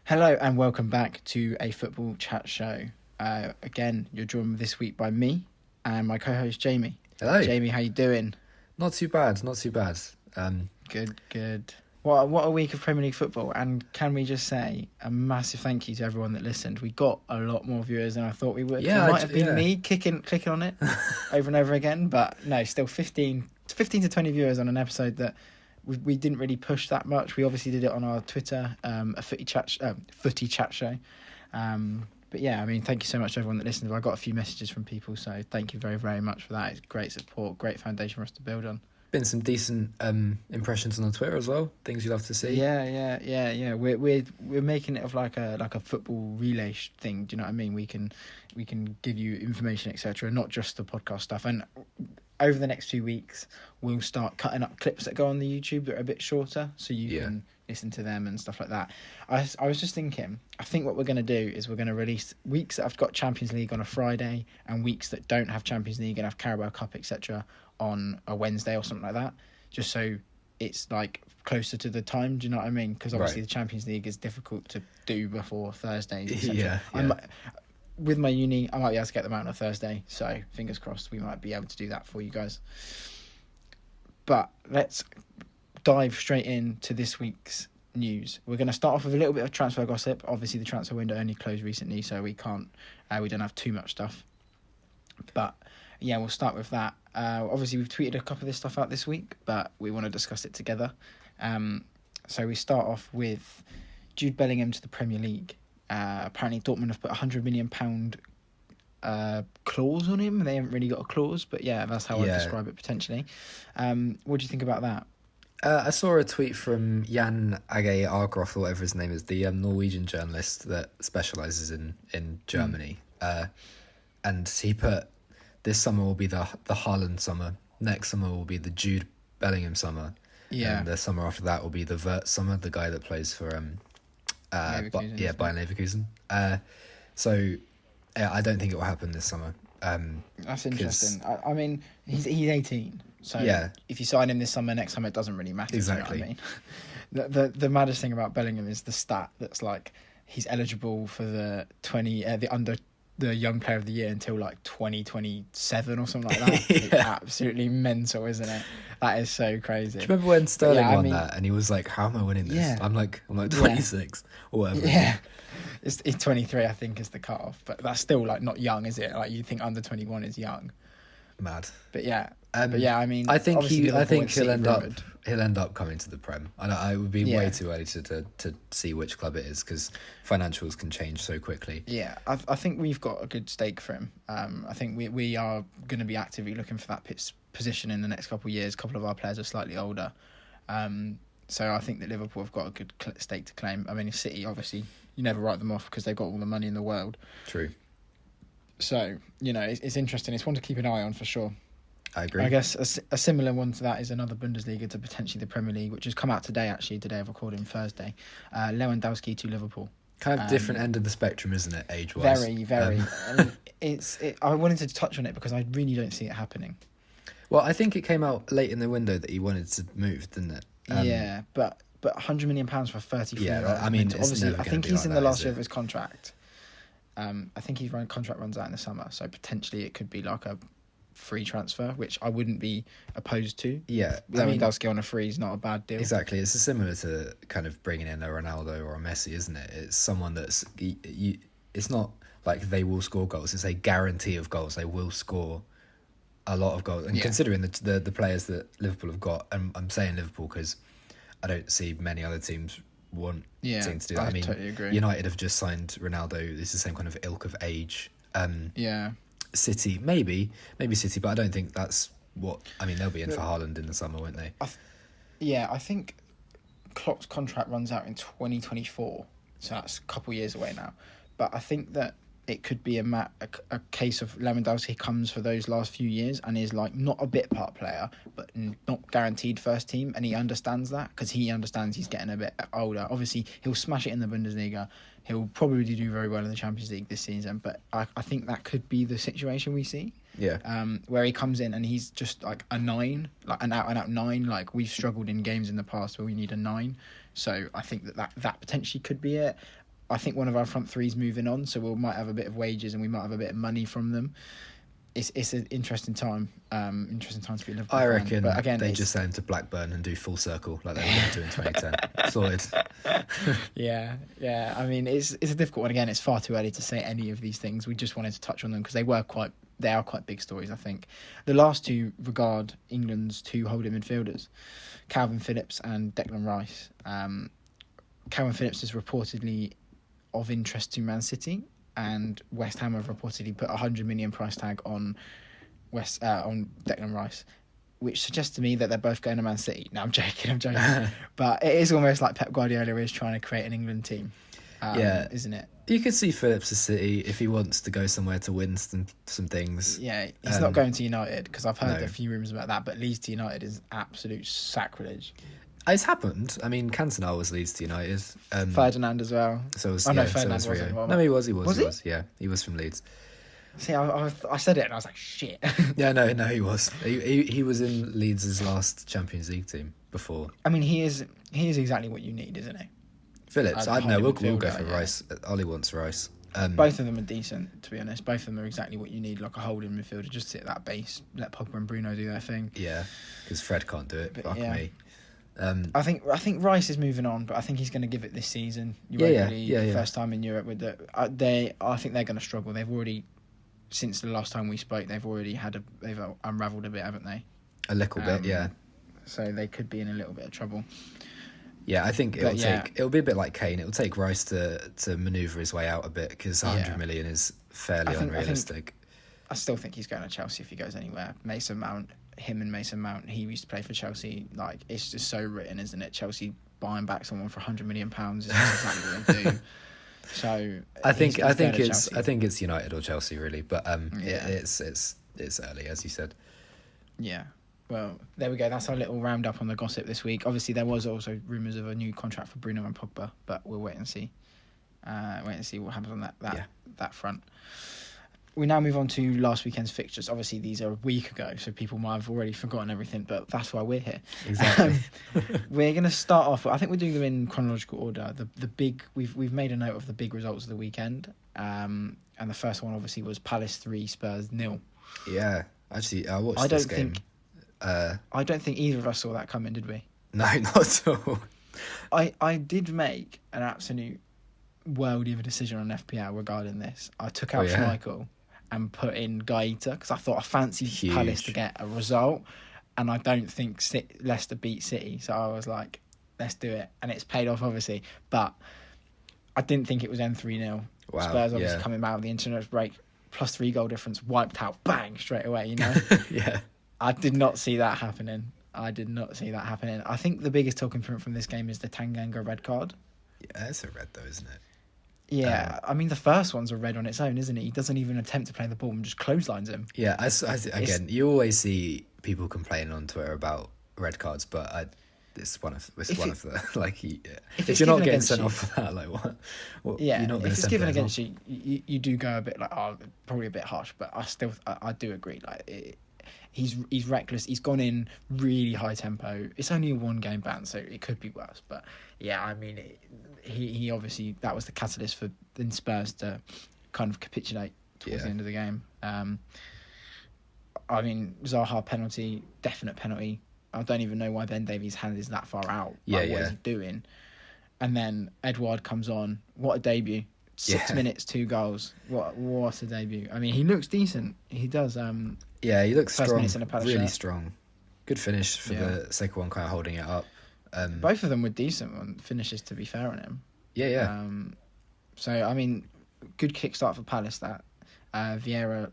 Hello and welcome back to a football chat show. Again, you're joined this week by me and my co-host Jamie. Hello. Jamie, how you doing? Not too bad. Good. What a week of Premier League football, and can we just say a massive thank you to everyone that listened. We got a lot more viewers than I thought we would. Yeah, it might have been me clicking on it over and over again, but no, still 15 to 20 viewers on an episode that we didn't really push that much. We obviously did it on our Twitter, a footy chat show. But yeah, I mean, thank you so much to everyone that listened. I got a few messages from people, so thank you very, very much for that. It's great support, great foundation for us to build on. Been some decent impressions on Twitter as well. Things you love to see. Yeah. We're making it of like a football relay thing. Do you know what I mean? We can give you information, etc., not just the podcast stuff. And over the next few weeks, we'll start cutting up clips that go on the YouTube that are a bit shorter, so you can listen to them and stuff like that. I was just thinking, I think what we're going to do is we're going to release weeks that have got Champions League on a Friday and weeks that don't have Champions League and have Carabao Cup, etc., on a Wednesday or something like that, just so it's like closer to the time. Do you know what I mean? Because obviously the Champions League is difficult to do before Thursdays, etc. With my uni, I might be able to get them out on a Thursday, so fingers crossed we might be able to do that for you guys. But let's dive straight into this week's news. We're going to start off with a little bit of transfer gossip. Obviously, the transfer window only closed recently, so we don't have too much stuff. But yeah, we'll start with that. Obviously, we've tweeted a couple of this stuff out this week, but we want to discuss it together. So we start off with Jude Bellingham to the Premier League. Apparently Dortmund have put £100 million clause on him. They haven't really got a clause, but yeah, that's how I describe it potentially. What do you think about that? I saw a tweet from Jan Age Argroth, or whatever his name is, the Norwegian journalist that specialises in Germany. And he put, this summer will be the Haaland summer, next summer will be the Jude Bellingham summer, and the summer after that will be the Wirtz summer, the guy that plays for Bayern Leverkusen. So I don't think it will happen this summer. That's interesting. I mean, he's 18, so if you sign him this summer, next summer it doesn't really matter. Exactly. You know what I mean? The maddest thing about Bellingham is the stat that's like he's eligible for the the young player of the year until like 2027 or something like that. It's absolutely mental, isn't it? That is so crazy. Do you remember when Sterling won that and he was like, how am I winning this? Yeah. I'm like 26 or whatever. Yeah. It's 23, I think, is the cutoff, but that's still like not young, is it? Like you think under 21 is young. Mad. But yeah. I mean, I think he'll end up coming to the Prem. I would be way too early to see which club it is, because financials can change so quickly. Yeah, I think we've got a good stake for him. I think we are going to be actively looking for that position in the next couple of years. A couple of our players are slightly older, so I think that Liverpool have got a good stake to claim. I mean, City, obviously, you never write them off because they've got all the money in the world. True. So it's interesting. It's one to keep an eye on for sure. I agree. I guess a similar one to that is another Bundesliga to potentially the Premier League, which has come out today of recording Thursday. Lewandowski to Liverpool. Kind of different end of the spectrum, isn't it, age-wise? Very, very. I mean, I wanted to touch on it because I really don't see it happening. Well, I think it came out late in the window that he wanted to move, didn't it? But £100 million for 33 years. I mean, obviously, I think he's in the last year of his contract. I think his contract runs out in the summer, so potentially it could be like a free transfer, which I wouldn't be opposed to. Yeah, Lewandowski on a free is not a bad deal. Exactly, it's similar to kind of bringing in a Ronaldo or a Messi, isn't it? It's someone that's it's not like they will score goals; it's a guarantee of goals. They will score a lot of goals, and considering the players that Liverpool have got, and I'm saying Liverpool because I don't see many other teams wanting to do that. I mean, totally agree. United have just signed Ronaldo. It's the same kind of ilk of age. City, maybe City, but I don't think that's what... I mean, they'll be in for Haaland in the summer, won't they? I think Klopp's contract runs out in 2024, so that's a couple of years away now. But I think that it could be a case of Lewandowski comes for those last few years and is like not a bit part player, but not guaranteed first team, and he understands that because he understands he's getting a bit older. Obviously, he'll smash it in the Bundesliga. He'll probably do very well in the Champions League this season, but I think that could be the situation we see. Yeah. Where he comes in and he's just like a 9, like an out 9. Like we've struggled in games in the past where we need a 9. So I think that potentially could be it. I think one of our front three's moving on, so we might have a bit of wages and we might have a bit of money from them. It's an interesting time. Interesting time to be a Liverpool I fan. reckon But again, they just send him to Blackburn and do full circle like they were going to do in 2010. Sorted. Yeah. I mean, it's a difficult one. Again, it's far too early to say any of these things. We just wanted to touch on them because they are quite big stories, I think. The last two regard England's two holding midfielders, Calvin Phillips and Declan Rice. Calvin Phillips is reportedly of interest to Man City, and West Ham have reportedly put a $100 million price tag on Declan Rice, which suggests to me that they're both going to Man City. No, I'm joking. But it is almost like Pep Guardiola is trying to create an England team, isn't it? You could see Phillips to City if he wants to go somewhere to win some things. Yeah, he's not going to United because I've heard a few rumours about that, but Leeds to United is absolute sacrilege. It's happened. I mean, Cantona was Leeds to United. Ferdinand as well. So was, Ferdinand so was wasn't. Rio. No, he was. Was he? Yeah, he was from Leeds. See, I said it and I was like, shit. Yeah, no, he was. He was in Leeds' last Champions League team before. I mean, he is exactly what you need, isn't he? Phillips, I don't know. We'll go for Rice. Ollie wants Rice. Both of them are decent, to be honest. Both of them are exactly what you need, like a holding midfielder. Just sit at that base, let Pogba and Bruno do their thing. Yeah, because Fred can't do it. Fuck me. I think Rice is moving on, but I think he's going to give it this season. First time in Europe with the. I think they're going to struggle. They've already, since the last time we spoke, they've unravelled a bit, haven't they? A little bit, yeah. So they could be in a little bit of trouble. Yeah, I think it'll be a bit like Kane. It'll take Rice to manoeuvre his way out a bit because 100 million is fairly unrealistic. I still think he's going to Chelsea if he goes anywhere. Mason Mount, he used to play for Chelsea. Like, it's just so written, isn't it? Chelsea buying back someone for £100 million is exactly what they do. So I think it's United or Chelsea really, but it's early, as you said. Yeah. Well, there we go. That's our little roundup on the gossip this week. Obviously, there was also rumours of a new contract for Bruno and Pogba, but we'll wait and see. What happens on that front. We now move on to last weekend's fixtures. Obviously, these are a week ago, so people might have already forgotten everything, but that's why we're here. Exactly. We're going to start off. I think we're doing them in chronological order. The big we've made a note of the big results of the weekend, and the first one obviously was Palace 3, Spurs 0. Yeah, actually, I watched this game. I don't think either of us saw that coming, did we? No, not at all. I did make an absolute worldie of a decision on FPL regarding this. I took out Schmeichel and put in Gaeta because I thought I fancied Palace to get a result, and I don't think Leicester beat City, so I was like, let's do it, and it's paid off obviously, but I didn't think it was end 3-0. Wow, Spurs obviously coming out of the international break, plus 3 goal difference, wiped out, bang, straight away, you know. Yeah. I did not see that happening. I think the biggest talking point from this game is the Tanganga red card. Yeah, it's a red though, isn't it? Yeah, I mean, the first one's a red on its own, isn't it? He doesn't even attempt to play the ball and just clotheslines him. Yeah, again, you always see people complaining on Twitter about red cards, but it's one of the like. If you're not getting sent off for that, like what? Yeah, you're not if it's given against you, you do go a bit like, probably a bit harsh, but I do agree. Like, he's reckless. He's gone in really high tempo. It's only a 1-game ban, so it could be worse. But yeah, I mean, he obviously, that was the catalyst for the Spurs to kind of capitulate towards the end of the game. I mean, Zaha penalty, definite penalty. I don't even know why Ben Davies' hand is that far out. What is he doing? And then Edouard comes on. What a debut! 6 minutes, 2 goals. What a debut! I mean, he looks decent. He does. He looks strong. Really shirt. Strong. Good finish for the second one, kind of holding it up. Both of them were decent finishes, to be fair on him. Yeah. So I mean, good kickstart for Palace. That Vieira.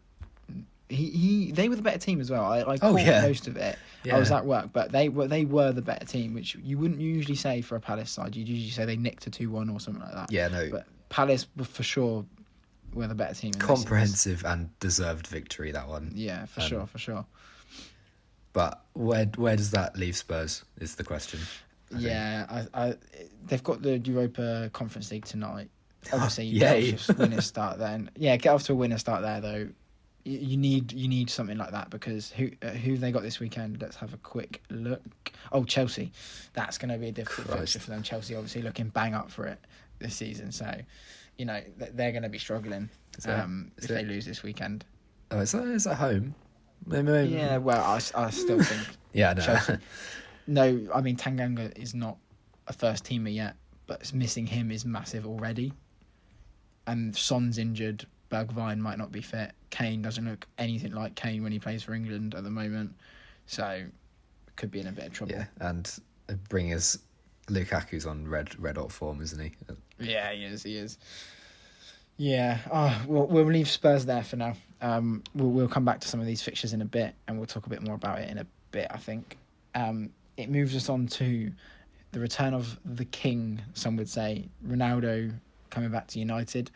They were the better team as well. I caught most of it. Yeah. I was at work, but they were the better team, which you wouldn't usually say for a Palace side. You'd usually say they nicked a 2-1 or something like that. Yeah, no. But Palace for sure were the better team. Comprehensive and deserved victory, that one. Yeah, for sure. But where does that leave Spurs is the question. I they've got the Europa Conference League tonight. Obviously, get off to a winning start then. Yeah, get off to a winning start there though. You need something like that because who have they got this weekend? Let's have a quick look. Oh, Chelsea. That's going to be a difficult fixture for them. Chelsea obviously looking bang up for it. this season. So, they're going to be struggling if they lose this weekend. Oh, it's at home. Maybe. Yeah, well, I still think Yeah, no. Chelsea. No, I mean Tanganga is not a first teamer yet, but missing him is massive already. And Son's injured. Bergwijn might not be fit. Kane doesn't look anything like Kane when he plays for England at the moment, so could be in a bit of trouble. Yeah, and bring us Lukaku's on red hot form, isn't he? Yeah, he is. Yeah. Oh, we'll leave Spurs there for now. We'll come back to some of these fixtures in a bit, and we'll talk a bit more about it in a bit, I think. It moves us on to the return of the king, some would say, Ronaldo coming back to United.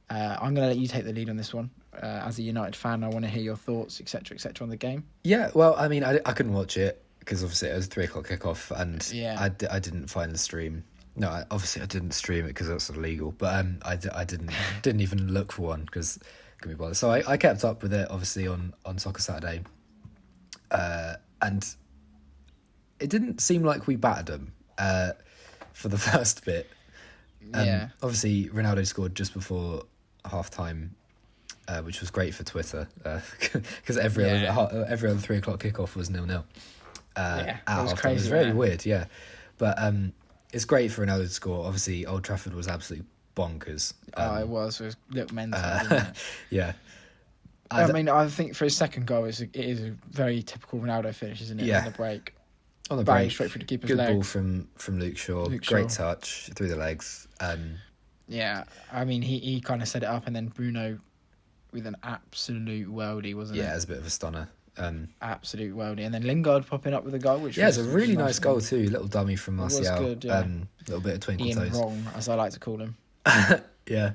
I'm going to let you take the lead on this one. As a United fan, I want to hear your thoughts, etc., on the game. Yeah, well, I mean, I couldn't watch it because obviously it was 3:00 kickoff, and I didn't find the stream. No, obviously I didn't stream it because that's illegal. But I didn't even look for one because I couldn't be bothered. So I kept up with it, obviously on Soccer Saturday, and it didn't seem like we battered them for the first bit. Obviously Ronaldo scored just before half time, which was great for Twitter because every other 3:00 kickoff was 0-0. At half time. It was very weird, yeah. But it's great for Ronaldo to score. Obviously, Old Trafford was absolutely bonkers. It was looked mental. Wasn't it? Yeah. I think for his second goal, it is a very typical Ronaldo finish, isn't it? Yeah. On the break. On the break, straight through the keeper's good leg. Ball from Luke Shaw. Great touch through the legs. Yeah, I mean, he kind of set it up, and then Bruno with an absolute worldie, wasn't it? Yeah, it was a bit of a stunner. Absolute worldie, and then Lingard popping up with a goal, which it's a really nice goal too. Little dummy from Martial. It was good, yeah. Little bit of twinkle Ian toes. Wrong, as I like to call him. Yeah.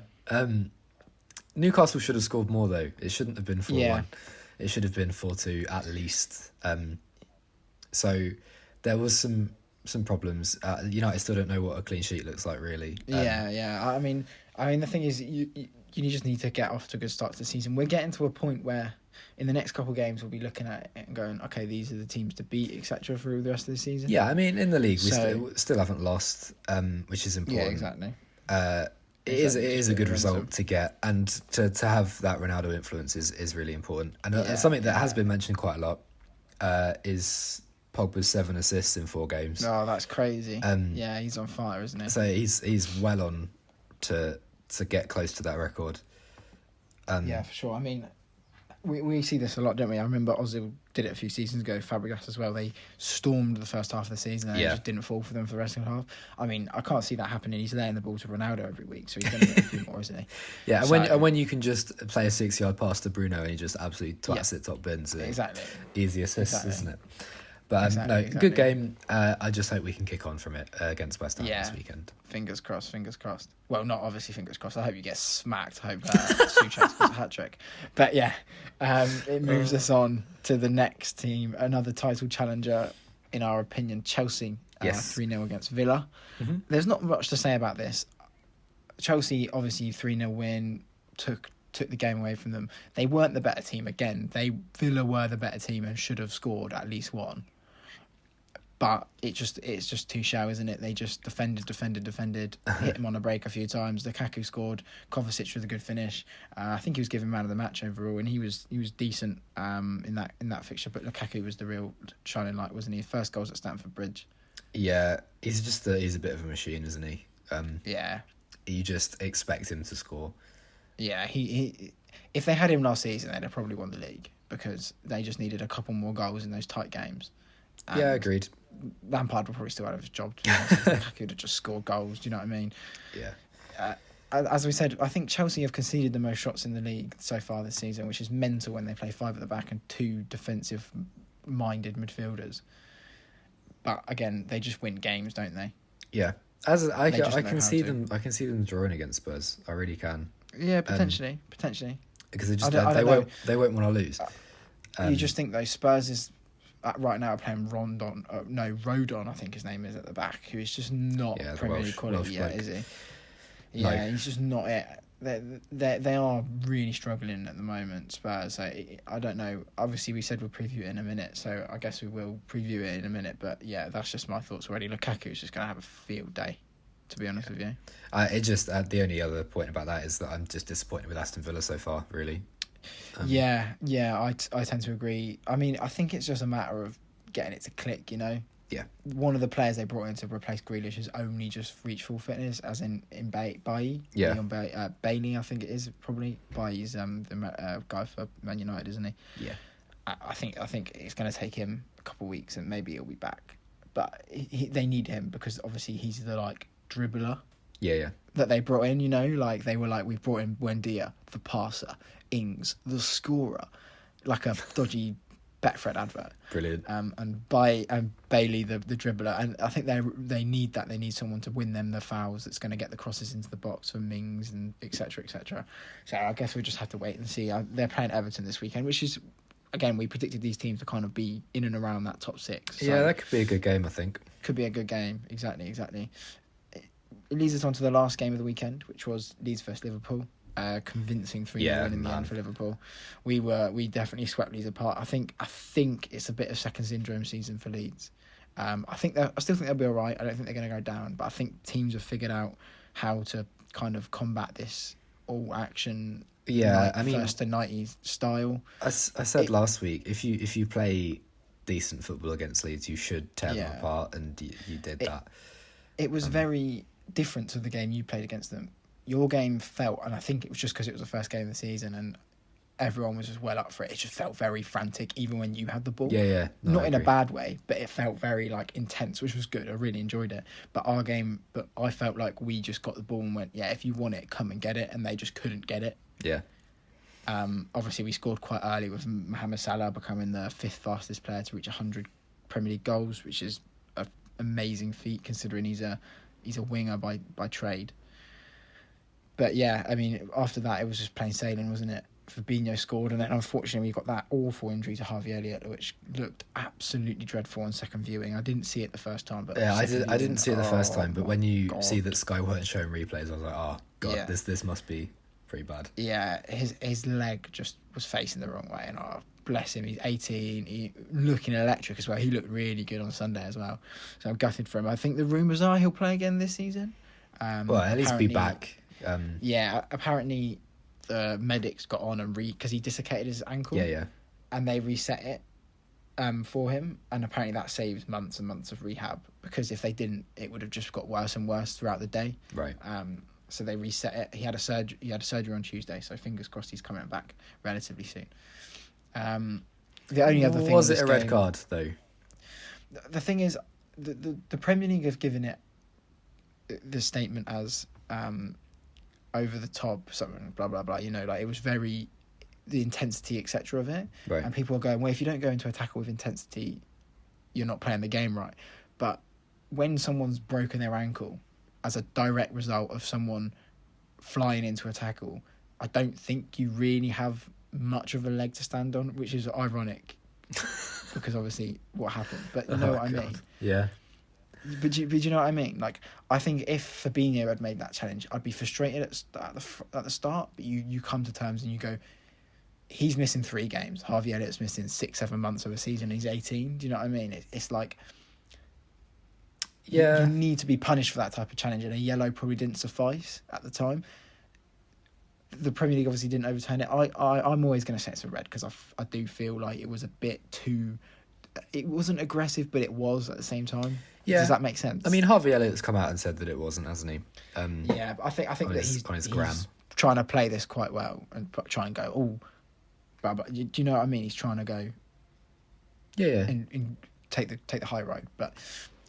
Newcastle should have scored more though. It shouldn't have been 4-1. Yeah. It should have been 4-2 at least. So there was some problems. United still don't know what a clean sheet looks like, really. Yeah. I mean, the thing is, you just need to get off to a good start to the season. We're getting to a point where, in the next couple of games, we'll be looking at it and going, okay, these are the teams to beat, etc., for the rest of the season. Yeah, I mean, in the league, we still haven't lost, which is important. Yeah, exactly. It is a good result to get, and to have that Ronaldo influence is really important. And something that has been mentioned quite a lot is Pogba's 7 assists in 4 games. Oh, that's crazy. Yeah, he's on fire, isn't he? So he's well on to get close to that record. Yeah, for sure. I mean, we see this a lot, don't we? I remember Ozil did it a few seasons ago, Fabregas as well. They stormed the first half of the season and it just didn't fall for them for the rest of the half. I mean, I can't see that happening. He's laying the ball to Ronaldo every week, so he's going to get a few more, isn't he? Yeah, and when you can just play a 6-yard pass to Bruno and he just absolutely twats it top bins. Exactly. Easy assist, isn't it? But good game. I just hope we can kick on from it against West Ham this weekend. Fingers crossed. Well, not obviously fingers crossed. I hope you get smacked. I hope Souček scores a hat-trick. But yeah, it moves us on to the next team, another title challenger, in our opinion, Chelsea. 3-0 against Villa. Mm-hmm. There's not much to say about this. Chelsea, obviously, 3-0 win, took the game away from them. They weren't the better team again. Villa were the better team and should have scored at least one. But it's just too shallow, isn't it? They just defended, hit him on a break a few times. Lukaku scored. Kovacic with a good finish. I think he was given man of the match overall, and he was decent in that fixture. But Lukaku was the real shining light, wasn't he? First goals at Stamford Bridge. Yeah, he's a bit of a machine, isn't he? Yeah. You just expect him to score. Yeah, he if they had him last season, they'd have probably won the league because they just needed a couple more goals in those tight games. Yeah, agreed. Lampard would probably still have his job. Lukaku would have just scored goals. Do you know what I mean? Yeah. As we said, I think Chelsea have conceded the most shots in the league so far this season, which is mental when they play 5 at the back and 2 defensive-minded midfielders. But again, they just win games, don't they? Yeah. I can see them drawing against Spurs. I really can. Yeah, potentially. Because they won't want to lose. You just think though, Spurs is right now playing Rodon, I think his name is at the back, who is just not Premier League quality yet, is he? Yeah, he's just not it. They are really struggling at the moment, Spurs. So I don't know. Obviously, we said we'll preview it in a minute, so I guess we will preview it in a minute. But yeah, that's just my thoughts already. Lukaku is just going to have a field day. to be honest with you. It just the only other point about that is that I'm just disappointed with Aston Villa so far, really. Yeah, I tend to agree. I mean, I think it's just a matter of getting it to click, you know? Yeah. One of the players they brought in to replace Grealish has only just reached full fitness, as in Bailly. Yeah. Bailey, I think it is, probably. Bailly's the guy for Man United, isn't he? Yeah. I think it's going to take him a couple of weeks and maybe he'll be back. But they need him because obviously he's the, like, dribbler. Yeah. That they brought in, you know? Like, they were like, we've brought in Buendia, the passer, Ings, the scorer. Like a dodgy Betfred advert. Brilliant. And Bailey, the dribbler. And I think they need that. They need someone to win them the fouls that's going to get the crosses into the box for Mings and et cetera, et cetera. So I guess we just have to wait and see. They're playing Everton this weekend, which is, again, we predicted these teams to kind of be in and around that top six. So yeah, that could be a good game, I think. Could be a good game. Exactly. It leads us on to the last game of the weekend, which was Leeds versus Liverpool. Convincing 3-0 win in the end for Liverpool. We definitely swept Leeds apart. I think it's a bit of second syndrome season for Leeds. I still think they'll be all right. I don't think they're going to go down, but I think teams have figured out how to kind of combat this all action. Yeah, I mean, first to 90s style. I said last week, if you play decent football against Leeds, you should tear them apart, and you did that. It was very different to the game you played against them. Your game felt, and I think it was just because it was the first game of the season and everyone was just well up for it. It just felt very frantic, even when you had the ball. Yeah. No, not in a bad way, but it felt very like intense, which was good. I really enjoyed it. But I felt like we just got the ball and went, yeah, if you want it, come and get it, and they just couldn't get it. Yeah. Obviously, we scored quite early with Mohamed Salah becoming the 5th fastest player to reach 100 Premier League goals, which is an amazing feat considering he's a winger by trade. But yeah, I mean, after that, it was just plain sailing, wasn't it? Fabinho scored, and then unfortunately we got that awful injury to Harvey Elliott, which looked absolutely dreadful on second viewing. I didn't see it the first time, but yeah, I didn't see it the first time. But when you see that Sky weren't showing replays, I was like, oh god, yeah. This must be pretty bad. Yeah, his leg just was facing the wrong way, and bless him, he's 18, he looking electric as well. He looked really good on Sunday as well, so I'm gutted for him. I think the rumours are he'll play again this season. Well, at least be back. Apparently the medics got on and because he dislocated his ankle. Yeah. And they reset it for him, and apparently that saves months and months of rehab, because if they didn't, it would have just got worse and worse throughout the day. Right. So they reset it. He had a surgery on Tuesday, so fingers crossed he's coming back relatively soon. The only other thing was it a red card though? The thing is, the Premier League have given it the statement as over the top, something blah blah blah. You know, like it was very the intensity etc. of it, right. And people are going, well, if you don't go into a tackle with intensity, you're not playing the game right. But when someone's broken their ankle as a direct result of someone flying into a tackle, I don't think you really have much of a leg to stand on, which is ironic because obviously what happened. But you know what I mean? Yeah. But do you know what I mean? Like, I think if Fabinho had made that challenge, I'd be frustrated at the start. But you come to terms and you go, he's missing 3 games. Harvey Elliott's missing 6-7 months of a season. He's 18. Do you know what I mean? It's like, yeah, you need to be punished for that type of challenge, and a yellow probably didn't suffice at the time. The Premier League obviously didn't overturn it. I'm always going to say it's a red because I do feel like it was a bit too. It wasn't aggressive, but it was at the same time. Yeah. Does that make sense? I mean, Harvey Elliott's come out and said that it wasn't, hasn't he? Yeah, but I think that he's on his gram trying to play this quite well and try and go, oh, but do you know what I mean? He's trying to go, yeah, and take the high road. But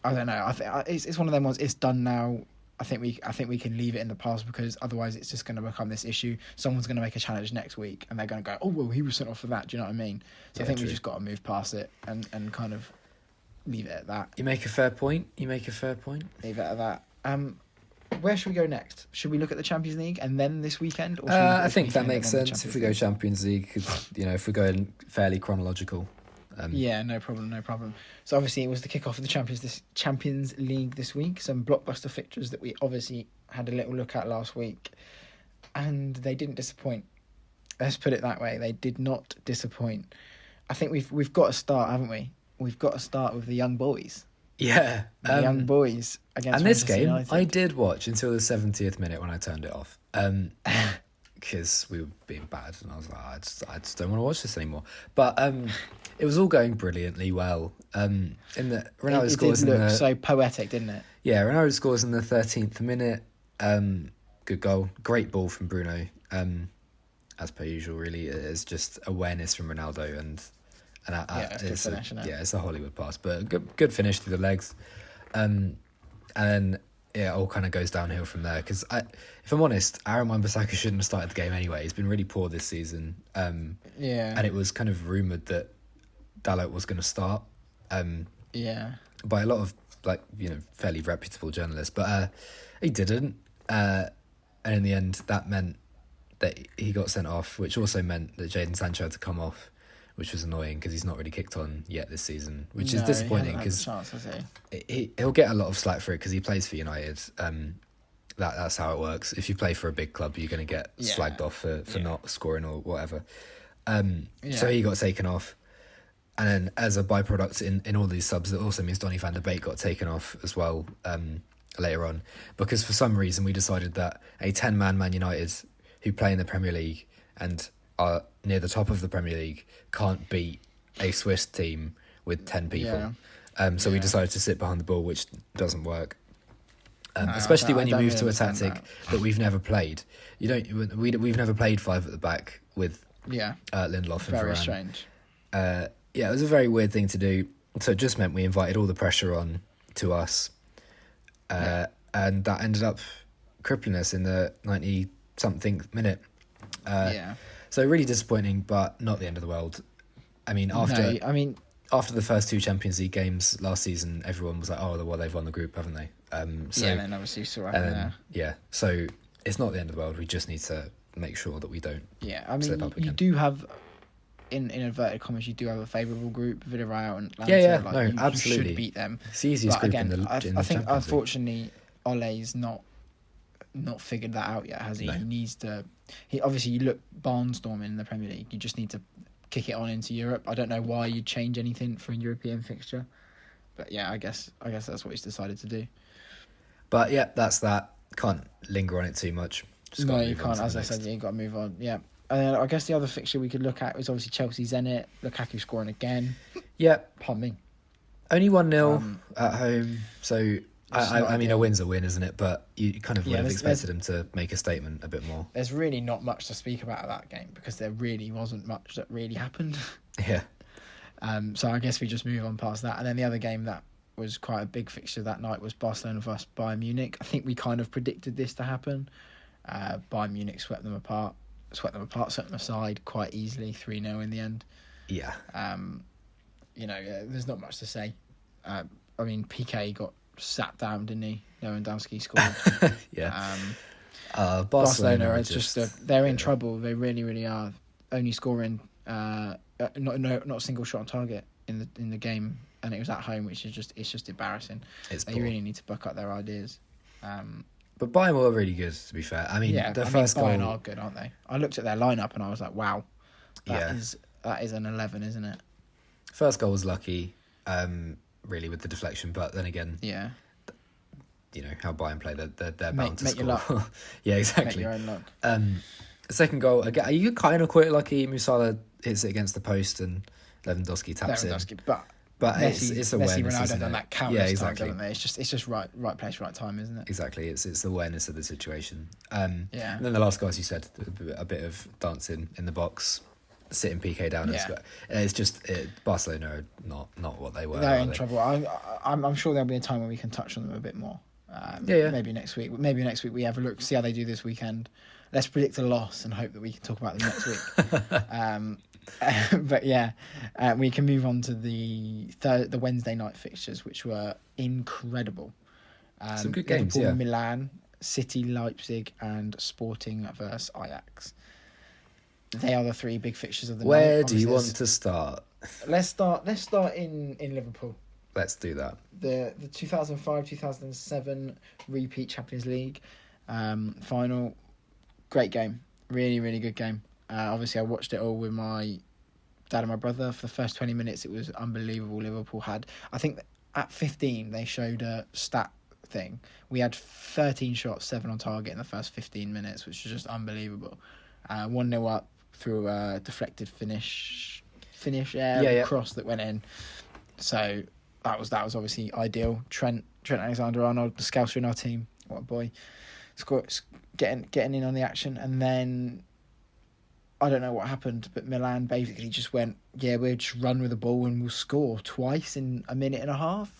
I don't know. I think it's one of them ones. It's done now. I think we can leave it in the past, because otherwise it's just going to become this issue. Someone's going to make a challenge next week and they're going to go, oh well, he was sent off for that. Do you know what I mean? So I think we just got to move past it and kind of leave it at that. You make a fair point. Leave it at that. Where should we go next? Should we look at the Champions League and then this weekend? Or I think that makes sense if we go Champions League. If we're going fairly chronological. Yeah, no problem. So obviously it was the kick-off of the Champions League this week. Some blockbuster fixtures that we obviously had a little look at last week, and they didn't disappoint. Let's put it that way. They did not disappoint. I think we've got to start, haven't we? We've got to start with the young boys. Yeah. The young boys against And this Manchester game, United. I did watch until the 70th minute when I turned it off. Because we were being bad, and I was like, I just don't want to watch this anymore. But it was all going brilliantly well. In the Ronaldo it scores did in look the so poetic, didn't it? yeah, Ronaldo scores in the 13th minute. Good goal, great ball from Bruno. As per usual, really, it's just awareness from Ronaldo, and It's good finish, isn't it? it's a Hollywood pass, but good finish through the legs. And then it all kind of goes downhill from there. Because if I'm honest, Aaron Wan-Bissaka shouldn't have started the game anyway. He's been really poor this season. And it was kind of rumoured that Dalot was going to start. By a lot of fairly reputable journalists, but he didn't. And in the end, that meant that he got sent off, which also meant that Jadon Sancho had to come off, which was annoying because he's not really kicked on yet this season, which is disappointing because he'll get a lot of slack for it because he plays for United. That's how it works. If you play for a big club, you're going to get slagged off for not scoring or whatever. So he got taken off. And then as a byproduct in all these subs, that also means Donny van de Beek got taken off as well later on. Because for some reason we decided that a 10-man Man United who play in the Premier League and are near the top of the Premier League can't beat a Swiss team with 10 people. So we decided to sit behind the ball, which doesn't work. Especially when you move to a tactic that we've never played. We've never played 5 at the back with Lindelof and Varane. Very strange. It was a very weird thing to do. So it just meant we invited all the pressure on to us. And that ended up crippling us in the 90-something minute. So really disappointing, but not the end of the world. I mean, after the first 2 Champions League games last season, everyone was like, "Oh, well, they've won the group, haven't they?" And then obviously you saw what happened there. Yeah, so it's not the end of the world. We just need to make sure that we don't. Slip up again. You do have, in inverted commas, you do have a favourable group, Villarreal and Atlanta. Absolutely. You should beat them. It's the easiest group in the I think Champions League. Unfortunately, Ole's not figured that out yet, has he? No. He needs to. Obviously, you look barnstorming in the Premier League. You just need to kick it on into Europe. I don't know why you'd change anything for a European fixture, but I guess that's what he's decided to do. But that's that. Can't linger on it too much. No, you can't. As I said, you've got to move on. Yeah. And then I guess the other fixture we could look at was obviously Chelsea Zenit. Lukaku scoring again. Yeah. Pardon me. Only 1-0 at home. So, I mean, a win's a win, isn't it? But you kind of would have expected him to make a statement a bit more. There's really not much to speak about that game because there really wasn't much that really happened. Yeah. So I guess we just move on past that. And then the other game that was quite a big fixture that night was Barcelona versus Bayern Munich. I think we kind of predicted this to happen. Bayern Munich swept them aside quite easily, 3-0 in the end. Yeah. There's not much to say. PK got sat down, didn't he? Lewandowski scored. Yeah. Barcelona are they're in trouble. They really, really are. Only scoring not a single shot on target in the game, and it was at home, which is just embarrassing. They really need to buck up their ideas. But Bayern were really good, to be fair. I mean, first Bayern goal are good, aren't they? I looked at their lineup and I was like, wow, that is an 11, isn't it? First goal was lucky, really, with the deflection. But then again, how Bayern play, they're bound to score. Your luck. Yeah, exactly. Make your own luck. The second goal, again, you kind of quite lucky. Musala hits it against the post and Lewandowski taps in. But Messi, it's awareness, Ronaldo isn't done it? that countless exactly. times, haven't they? It's just right place, right time, isn't it? Exactly. It's awareness of the situation. And Yeah. then the last goal, as you said, a bit of dancing in the box, sitting PK down. Yeah. But it's just Barcelona are not what they were. They're in trouble. I'm sure there'll be a time when we can touch on them a bit more. Maybe next week. Maybe next week we have a look, see how they do this weekend. Let's predict a loss and hope that we can talk about them next week. But we can move on to the Wednesday night fixtures, which were incredible. Some good games, yeah. Milan, City, Leipzig, and Sporting versus Ajax. They are the 3 big fixtures of the night. Where do you want to start? Let's start in Liverpool. Let's do that. The 2005-2007 repeat Champions League final. Great game. Really, really good game. Obviously, I watched it all with my dad and my brother. For the first 20 minutes, it was unbelievable. Liverpool had, I think, at 15 they showed a stat thing. We had 13 shots, 7 on target in the first 15 minutes, which was just unbelievable. 1-0 up through a deflected finish cross that went in. So that was obviously ideal. Trent Alexander-Arnold, the scouser in our team, what a boy, getting in on the action. And then I don't know what happened, but Milan basically just went, we'll just run with the ball and we'll score twice in a minute and a half.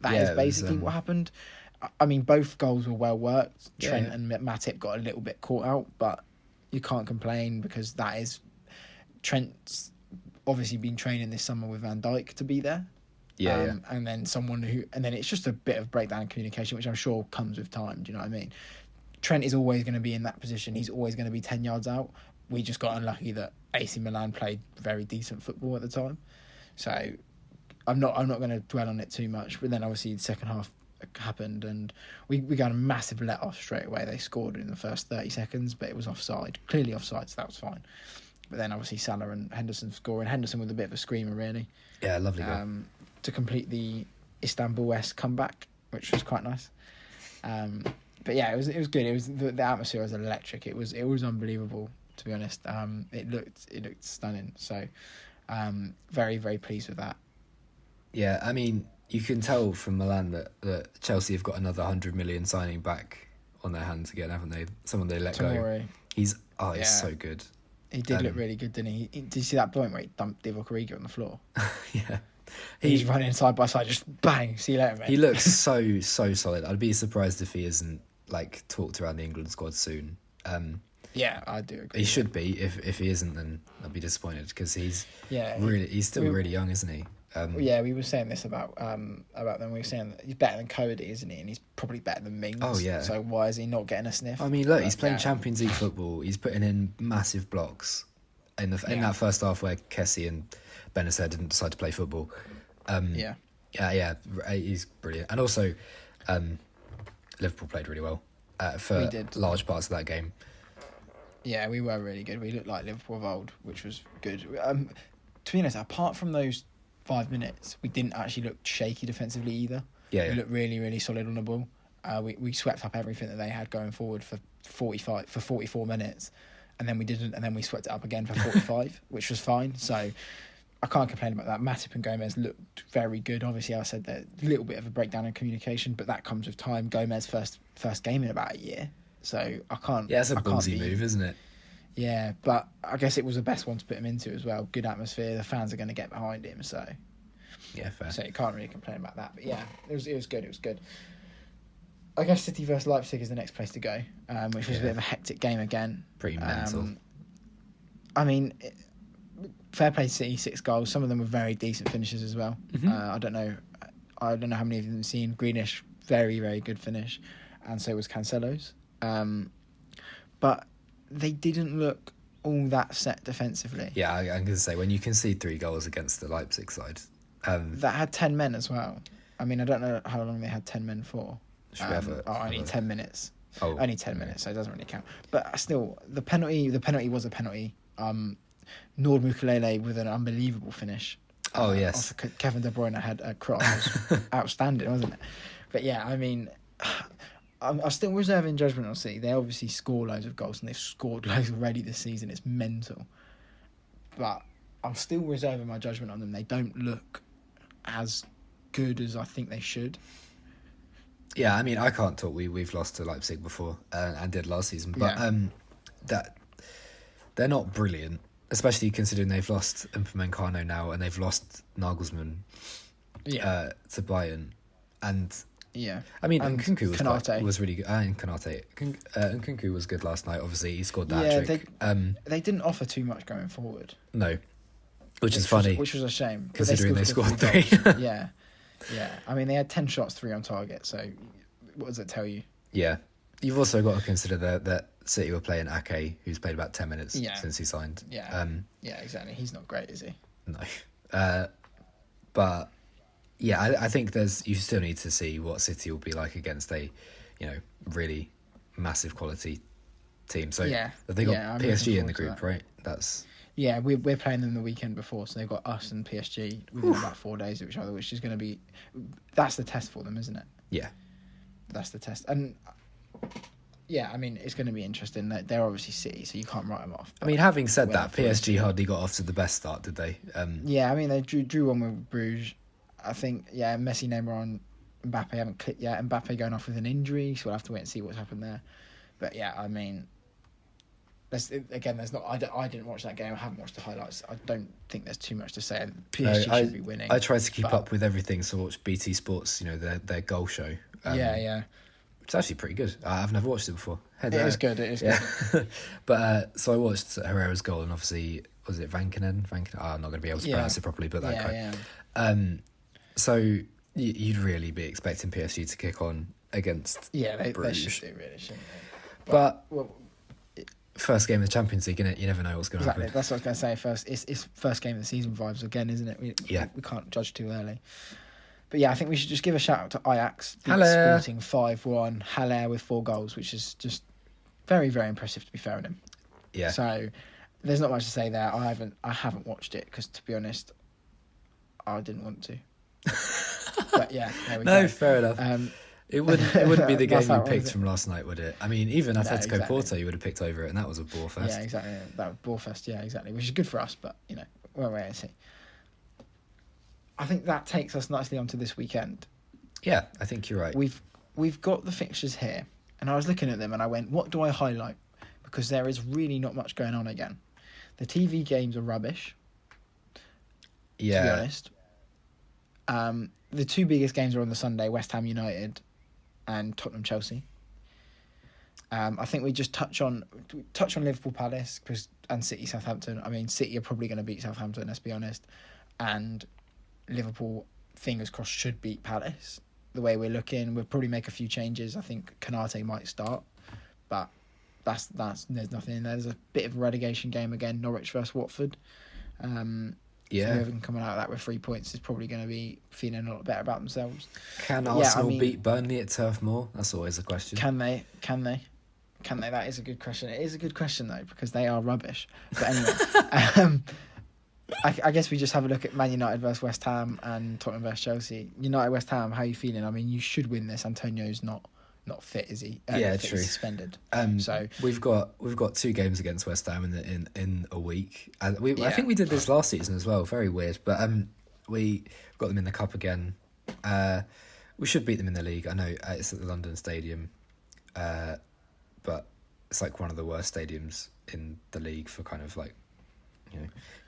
That is basically what happened. I mean, both goals were well worked. Trent and Matip got a little bit caught out, but you can't complain because that is Trent's obviously been training this summer with Van Dijk to be there. And then it's just a bit of breakdown in communication, which I'm sure comes with time. Do you know what I mean? Trent is always going to be in that position. He's always going to be 10 yards out. We just got unlucky that AC Milan played very decent football at the time. So I'm not going to dwell on it too much. But then obviously the second half happened and we got a massive let off straight away. They scored in the first 30 seconds, but it was offside, clearly offside, so that was fine. But then obviously Salah and Henderson scoring. Henderson with a bit of a screamer, really. Yeah, lovely goal. To complete the Istanbul-esque comeback, which was quite nice. But yeah, it was good. It was the atmosphere was electric. It was unbelievable, to be honest. It looked stunning. So very, very pleased with that. Yeah, I mean, you can tell from Milan that Chelsea have got another 100 million signing back on their hands again, haven't they? Someone they let go. He's so good. He did look really good, didn't he? Did you see that point where he dumped Divock Origi on the floor? Yeah. He's running side by side, just bang, see you later, mate. He looks so solid. I'd be surprised if he isn't talked around the England squad soon. Yeah, I do agree. He should be. If he isn't, then I'll be disappointed because he's still really young, isn't he? We were saying this about them. We were saying that he's better than Cody, isn't he? And he's probably better than Mings. Oh yeah. So why is he not getting a sniff? I mean, look, he's playing Champions League football. He's putting in massive blocks in that first half where Kessie and Benacer didn't decide to play football. He's brilliant. And also, Liverpool played really well for large parts of that game. Yeah, we were really good. We looked like Liverpool of old, which was good. To be honest, apart from those 5 minutes, we didn't actually look shaky defensively either. We looked really, really solid on the ball. We swept up everything that they had going forward for 44 minutes, and then we didn't, and then we swept it up again for 45, which was fine. So I can't complain about that. Matip and Gomez looked very good. Obviously, I said that a little bit of a breakdown in communication, but that comes with time. Gomez first game in about a year, so I can't. Yeah, it's a ballsy move, isn't it? Yeah, but I guess it was the best one to put him into as well. Good atmosphere. The fans are going to get behind him, so yeah, fair. So you can't really complain about that. But yeah, it was good. It was good. I guess City versus Leipzig is the next place to go, which was a bit of a hectic game again. Pretty mental. I mean, fair play to City, 6 goals. Some of them were very decent finishes as well. Mm-hmm. I don't know how many of them have seen. Greenish, very, very good finish, and so was Cancelo's. But they didn't look all that set defensively. Yeah, I'm going to say, when you concede 3 goals against the Leipzig side... that had 10 men as well. I mean, I don't know how long they had 10 men for. Only 10 minutes. Only 10 minutes, so it doesn't really count. But still, the penalty was a penalty. Nord Mukulele with an unbelievable finish. Oh, yes. Kevin De Bruyne had a cross. Outstanding, wasn't it? But yeah, I mean... I'm still reserving judgment on City. They obviously score loads of goals and they've scored loads already this season. It's mental. But I'm still reserving my judgment on them. They don't look as good as I think they should. Yeah, I mean, I can't talk. We've lost to Leipzig before and did last season. But that they're not brilliant, especially considering they've lost Upamecano now and they've lost Nagelsmann to Bayern. And... yeah, I mean, Nkunku was really good. And Nkunku was good last night. Obviously, he scored that trick. They didn't offer too much going forward. No, which is funny. Which was a shame, considering they scored 3. Yeah. I mean, they had 10 shots, 3 on target. So, what does it tell you? Yeah, you've also got to consider that City were playing Ake, who's played about 10 minutes since he signed. Yeah, exactly. He's not great, is he? No, but. Yeah, I think you still need to see what City will be like against a, really massive quality team. So they got PSG in the group, right? Yeah, we're playing them the weekend before, so they've got us and PSG within about 4 days of each other, which is going to be... That's the test for them, isn't it? Yeah. That's the test. And, yeah, I mean, it's going to be interesting. They're obviously City, so you can't write them off. I mean, having said that, PSG hardly got off to the best start, did they? Yeah, I mean, they drew one with Bruges. I think, yeah, Messi, Neymar and Mbappe haven't clicked yet. Mbappe going off with an injury, so we'll have to wait and see what's happened there. But, yeah, I mean... There's not. I didn't watch that game. I haven't watched the highlights. I don't think there's too much to say. PSG should be winning. I try to keep up with everything, so I watch BT Sports. Their goal show. Yeah. It's actually pretty good. I've never watched it before. It is good. Good. But so I watched Herrera's goal, and obviously was it Vankinen? I'm not going to be able to pronounce it properly, but that guy. Yeah. So you'd really be expecting PSG to kick on against. Yeah, they Bruges. should do, really, shouldn't they? But first game of the Champions League, innit? You never know what's going to happen. That's what I was going to say. It's first game of the season vibes again, isn't it? We can't judge too early. But yeah, I think we should just give a shout out to Ajax. Sporting 5-1. Haller with 4 goals, which is just very, very impressive, to be fair on him. Yeah. So there's not much to say there. I haven't watched it because, to be honest, I didn't want to. But yeah, there we go. No, fair enough. It wouldn't be the game you picked from last night, would it? I mean, even Atletico Porto you would have picked over it, and that was a bore fest. Yeah, exactly. That was bore fest, yeah, exactly. Which is good for us, but, we'll wait and see. I think that takes us nicely onto this weekend. Yeah, I think you're right. We've got the fixtures here, and I was looking at them, and I went, what do I highlight? Because there is really not much going on again. The TV games are rubbish, to be honest. The 2 biggest games are on the Sunday, West Ham United and Tottenham Chelsea. I think we just touch on Liverpool Palace and City Southampton. I mean, City are probably going to beat Southampton, let's be honest, and Liverpool, fingers crossed, should beat Palace. The way we're looking, we'll probably make a few changes. I think Konate might start, but that's there's nothing in there. There's a bit of a relegation game again, Norwich versus Watford. So whoever can come out of that with 3 points is probably going to be feeling a lot better about themselves. Can Arsenal beat Burnley at Turf Moor? That's always a question. Can they? That is a good question. It is a good question, though, because they are rubbish. But anyway, I guess we just have a look at Man United versus West Ham and Tottenham versus Chelsea. United, West Ham, how are you feeling? I mean, you should win this. Antonio's not fit, is he? Yeah, true. He's suspended. So we've got 2 games against West Ham in a week. And I think we did this last season as well. Very weird, but we got them in the cup again. We should beat them in the league. I know it's at the London Stadium, but it's like one of the worst stadiums in the league for kind of like,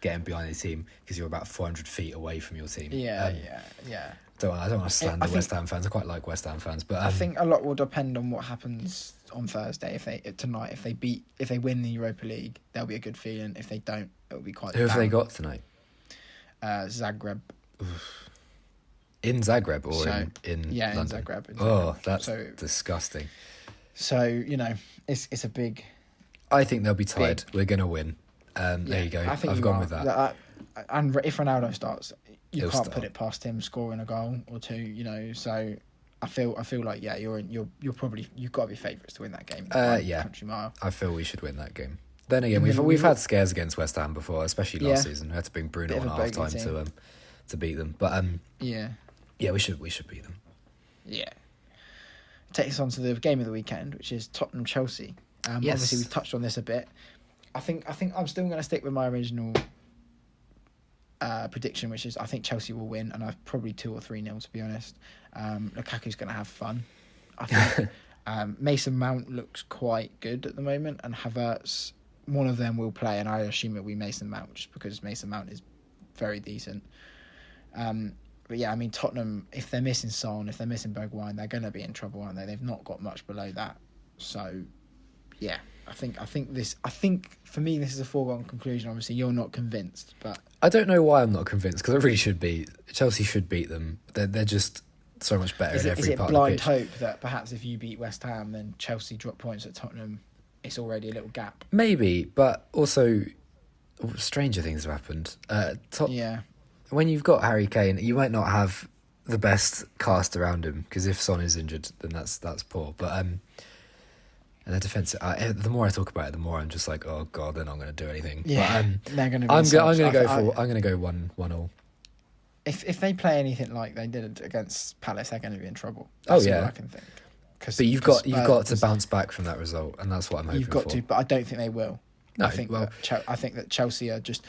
getting behind the team because you're about 400 feet away from your team. Yeah. I don't want to slander West Ham fans. I quite like West Ham fans, but I think a lot will depend on what happens on Thursday. If they win the Europa League, there'll be a good feeling. If they don't, it'll be quite. Who have they got tonight? Zagreb. In Zagreb or in London? In Zagreb. Oh, that's disgusting. So it's a big. I think they'll be tied. We're gonna win. There you go. I've gone with that. And if Ronaldo starts, you can't put it past him scoring a goal or 2. So I feel like you've got to be favourites to win that game. Country mile. I feel we should win that game. Then again, we've had scares against West Ham before, especially last season. We had to bring Bruno on at half time to beat them. But we should beat them. Yeah. Takes us on to the game of the weekend, which is Tottenham Chelsea. Obviously we've touched on this a bit. I think I'm still going to stick with my original prediction, which is I think Chelsea will win, and I've probably 2 or 3-0 to be honest. Lukaku's going to have fun. I think Mason Mount looks quite good at the moment, and Havertz, one of them will play, and I assume it'll be Mason Mount just because Mason Mount is very decent. But yeah, I mean Tottenham, if they're missing Son, if they're missing Bergwijn, they're going to be in trouble, aren't they? They've not got much below that, so yeah. I think for me this is a foregone conclusion. Obviously, you're not convinced, but I don't know why I'm not convinced because I really should be. Chelsea should beat them. They're just so much better in every part of the pitch. Is it blind hope that perhaps if you beat West Ham, then Chelsea drop points at Tottenham? It's already a little gap. Maybe, but also stranger things have happened. When you've got Harry Kane, you might not have the best cast around him because if Son is injured, then that's poor. But And their defense. The more I talk about it, the more I'm just like, oh god, they're not going to do anything. Yeah, but, they're going to. I'm going to go 1-1-1-1-1-1. If they play anything like they did against Palace, they're going to be in trouble. That's all I can think. But you've got to bounce back from that result, and that's what I'm hoping for. You've got to, but I don't think they will. No, I think that Chelsea are just.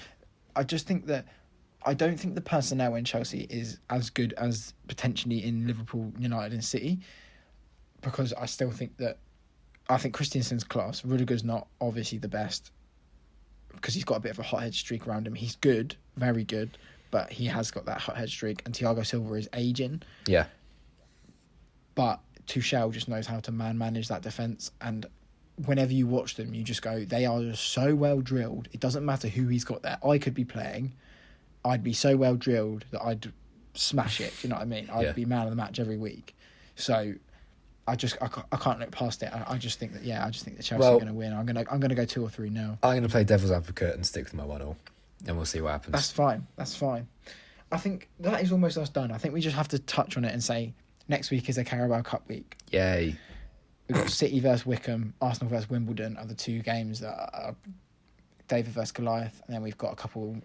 I just think that I don't think the personnel in Chelsea is as good as potentially in Liverpool, United, and City, because I still think that. I think Christensen's class. Rudiger's not obviously the best because he's got a bit of a hothead streak around him. He's good, very good, but he has got that hothead streak. And Thiago Silva is aging. Yeah. But Tuchel just knows how to manage that defence. And whenever you watch them, you just go, they are just so well drilled. It doesn't matter who he's got there. I could be playing. I'd be so well drilled that I'd smash it. Do you know what I mean? I'd be man of the match every week. So I can't look past it. I just think that Chelsea are going to win. I'm gonna go 2 or 3 now. I'm going to play devil's advocate and stick to my 1-1, and we'll see what happens. That's fine. I think that is almost us done. I think we just have to touch on it and say next week is a Carabao Cup week. Yay! We've got City versus Wickham, Arsenal versus Wimbledon are the 2 games that are David versus Goliath, and then we've got a couple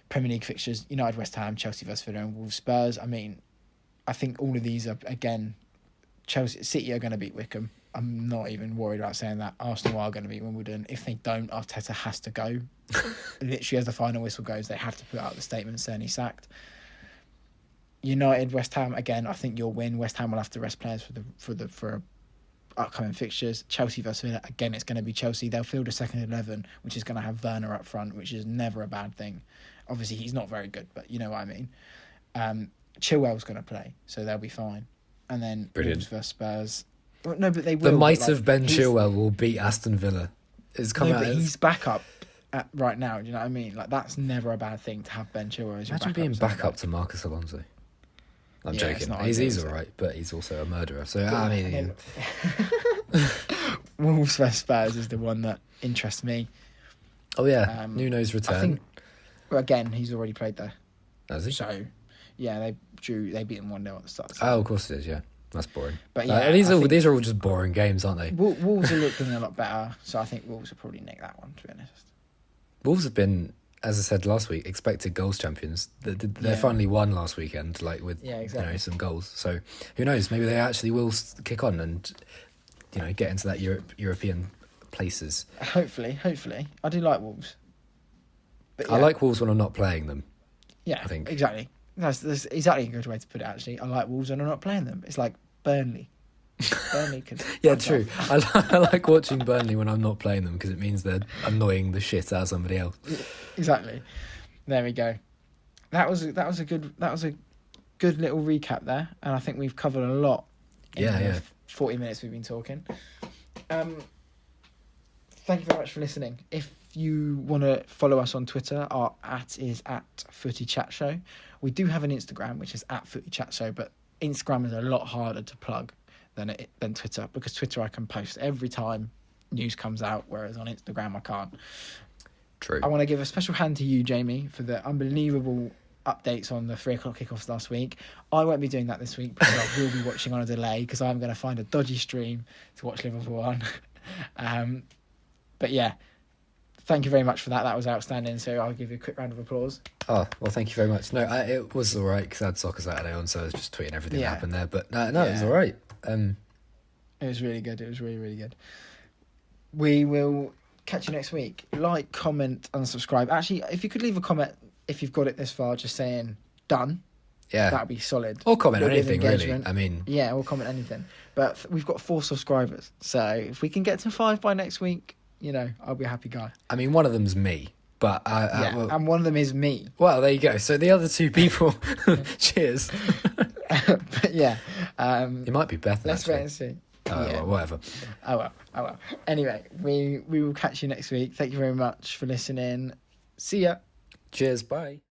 Premier League fixtures: United, West Ham, Chelsea versus Villa, Wolves, Spurs. I mean, I think all of these are, again, City are going to beat Wickham. I'm not even worried about saying that. Arsenal are going to beat Wimbledon. If they don't, Arteta has to go. Literally, as the final whistle goes, they have to put out the statement saying he's sacked. United, West Ham, again, I think you'll win. West Ham will have to rest players for upcoming fixtures. Chelsea versus Villa, again, it's going to be Chelsea. They'll field a second 11, which is going to have Werner up front, which is never a bad thing. Obviously, he's not very good, but you know what I mean. Chilwell's going to play, so they'll be fine. And then Wolves versus Spurs. Well, no, but they will. The might of Ben Chilwell will beat Aston Villa. He's back up right now. Do you know what I mean? Like, that's never a bad thing to have Ben Chilwell as your backup. Imagine being backup to Marcus Alonso. I'm joking. He's all right, but he's also a murderer. So Wolves versus Spurs is the one that interests me. Oh yeah, Nuno's return. I think, again, he's already played there. Has he? So, yeah, they beat him 1-0 at the start. Oh, of course it is. Yeah, that's boring. But yeah, these are all just boring games, aren't they? Wolves are looking a lot better, so I think Wolves will probably nick that one. To be honest, Wolves have been, as I said last week, expected goals champions. They finally won last weekend, with some goals. So who knows? Maybe they actually will kick on and get into that European places. Hopefully, I do like Wolves. But I like Wolves when I'm not playing them. Yeah, I think exactly. That's exactly a good way to put it. Actually, I like Wolves when I'm not playing them. It's like Burnley. Burnley can. Yeah, true. I like watching Burnley when I'm not playing them because it means they're annoying the shit out of somebody else. Exactly. There we go. That was a good little recap there, and I think we've covered a lot. In the 40 minutes we've been talking. Thank you very much for listening. If you want to follow us on Twitter, our @ is @FootyChatShow. We do have an Instagram, which is @FootyChatShow, but Instagram is a lot harder to plug than Twitter, because Twitter I can post every time news comes out, whereas on Instagram I can't. True. I want to give a special hand to you, Jamie, for the unbelievable updates on the 3:00 kickoffs last week. I won't be doing that this week because I will be watching on a delay because I'm going to find a dodgy stream to watch Liverpool on. But yeah, thank you very much for that. That was outstanding. So I'll give you a quick round of applause. Oh, well, thank you very much. No, it was all right because I had Soccer Saturday on, so I was just tweeting everything that happened there. But no, it was all right. It was really good. It was really, really good. We will catch you next week. Like, comment, and subscribe. Actually, if you could leave a comment if you've got it this far, just saying done. Yeah, that'd be solid. Or comment anything, really. I mean, yeah, or comment anything. But we've got 4 subscribers, so if we can get to 5 by next week, I'll be a happy guy. I mean, one of them's me, but and one of them is me. Well, there you go. So the other 2 people, cheers. But yeah, it might be Beth. Let's wait and see. Well, whatever. Oh well. Anyway, we will catch you next week. Thank you very much for listening. See ya. Cheers. Bye.